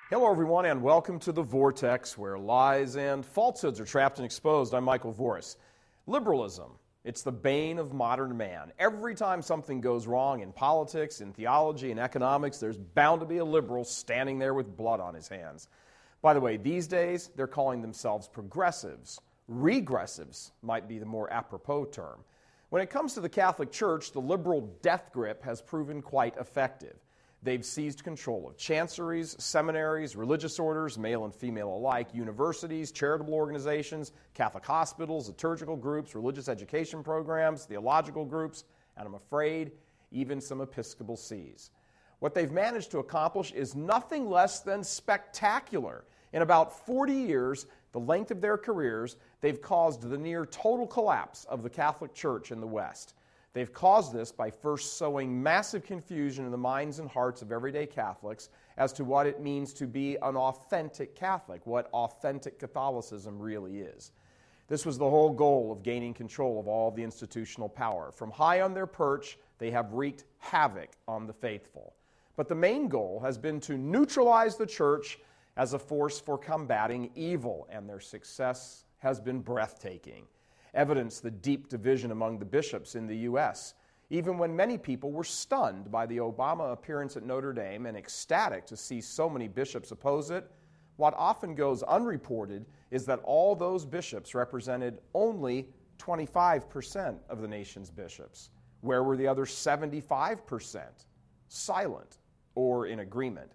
Hello, everyone, and welcome to The Vortex, where lies and falsehoods are trapped and exposed. I'm Michael Voris. Liberalism, it's the bane of modern man. Every time something goes wrong in politics, in theology, in economics, there's bound to be a liberal standing there with blood on his hands. By the way, these days, they're calling themselves progressives. Regressives might be the more apropos term. When it comes to the Catholic Church, the liberal death grip has proven quite effective. They've seized control of chanceries, seminaries, religious orders, male and female alike, universities, charitable organizations, Catholic hospitals, liturgical groups, religious education programs, theological groups, and I'm afraid even some Episcopal sees. What they've managed to accomplish is nothing less than spectacular. In about 40 years, the length of their careers, they've caused the near total collapse of the Catholic Church in the West. They've caused this by first sowing massive confusion in the minds and hearts of everyday Catholics as to what it means to be an authentic Catholic, what authentic Catholicism really is. This was the whole goal of gaining control of all the institutional power. From high on their perch, they have wreaked havoc on the faithful. But the main goal has been to neutralize the Church as a force for combating evil, and their success has been breathtaking. Evidence the deep division among the bishops in the U.S., even when many people were stunned by the Obama appearance at Notre Dame and ecstatic to see so many bishops oppose it. What often goes unreported is that all those bishops represented only 25% of the nation's bishops. Where were the other 75%? Silent or in agreement.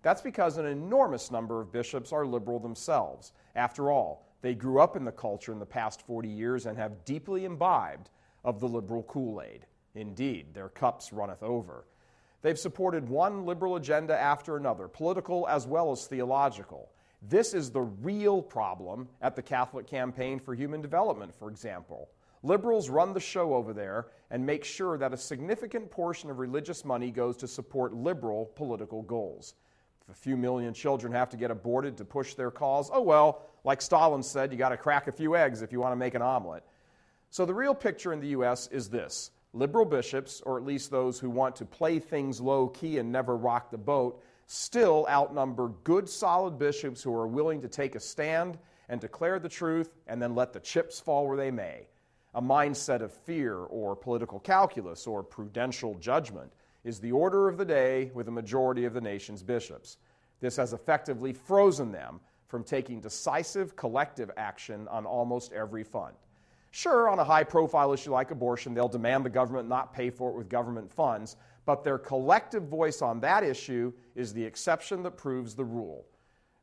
That's because an enormous number of bishops are liberal themselves. After all, they grew up in the culture in the past 40 years and have deeply imbibed of the liberal Kool-Aid. Indeed, their cups runneth over. They've supported one liberal agenda after another, political as well as theological. This is the real problem at the Catholic Campaign for Human Development, for example. Liberals run the show over there and make sure that a significant portion of religious money goes to support liberal political goals. If a few million children have to get aborted to push their cause, oh well, like Stalin said, you got to crack a few eggs if you want to make an omelet. So the real picture in the U.S. is this. Liberal bishops, or at least those who want to play things low-key and never rock the boat, still outnumber good, solid bishops who are willing to take a stand and declare the truth and then let the chips fall where they may. A mindset of fear or political calculus or prudential judgment is the order of the day with a majority of the nation's bishops. This has effectively frozen them from taking decisive collective action on almost every front. Sure, on a high-profile issue like abortion, they'll demand the government not pay for it with government funds, but their collective voice on that issue is the exception that proves the rule.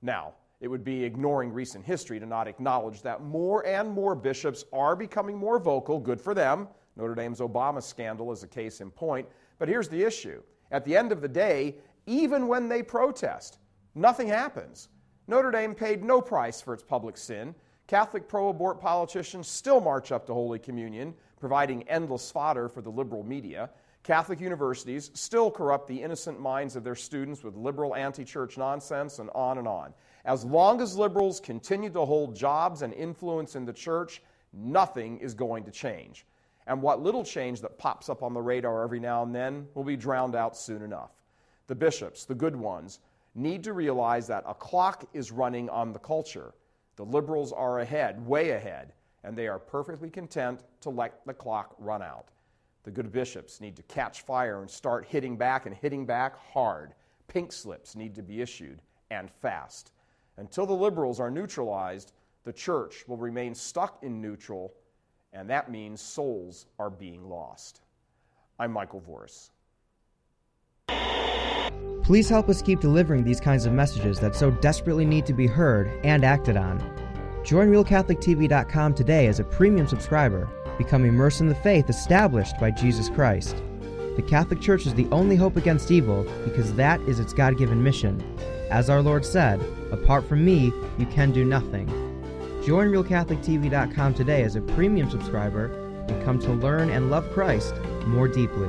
Now, it would be ignoring recent history to not acknowledge that more and more bishops are becoming more vocal. Good for them. Notre Dame's Obama scandal is a case in point. But here's the issue. At the end of the day, even when they protest, nothing happens. Notre Dame paid no price for its public sin. Catholic pro-abort politicians still march up to Holy Communion, providing endless fodder for the liberal media. Catholic universities still corrupt the innocent minds of their students with liberal anti-church nonsense, and on and on. As long as liberals continue to hold jobs and influence in the church, nothing is going to change. And what little change that pops up on the radar every now and then will be drowned out soon enough. The bishops, the good ones, need to realize that a clock is running on the culture. The liberals are ahead, way ahead, and they are perfectly content to let the clock run out. The good bishops need to catch fire and start hitting back, and hitting back hard. Pink slips need to be issued, and fast. Until the liberals are neutralized, the church will remain stuck in neutral, and that means souls are being lost. I'm Michael Voris. Please help us keep delivering these kinds of messages that so desperately need to be heard and acted on. Join RealCatholicTV.com today as a premium subscriber. Become immersed in the faith established by Jesus Christ. The Catholic Church is the only hope against evil because that is its God-given mission. As our Lord said, apart from me, you can do nothing. Join RealCatholicTV.com today as a premium subscriber and come to learn and love Christ more deeply.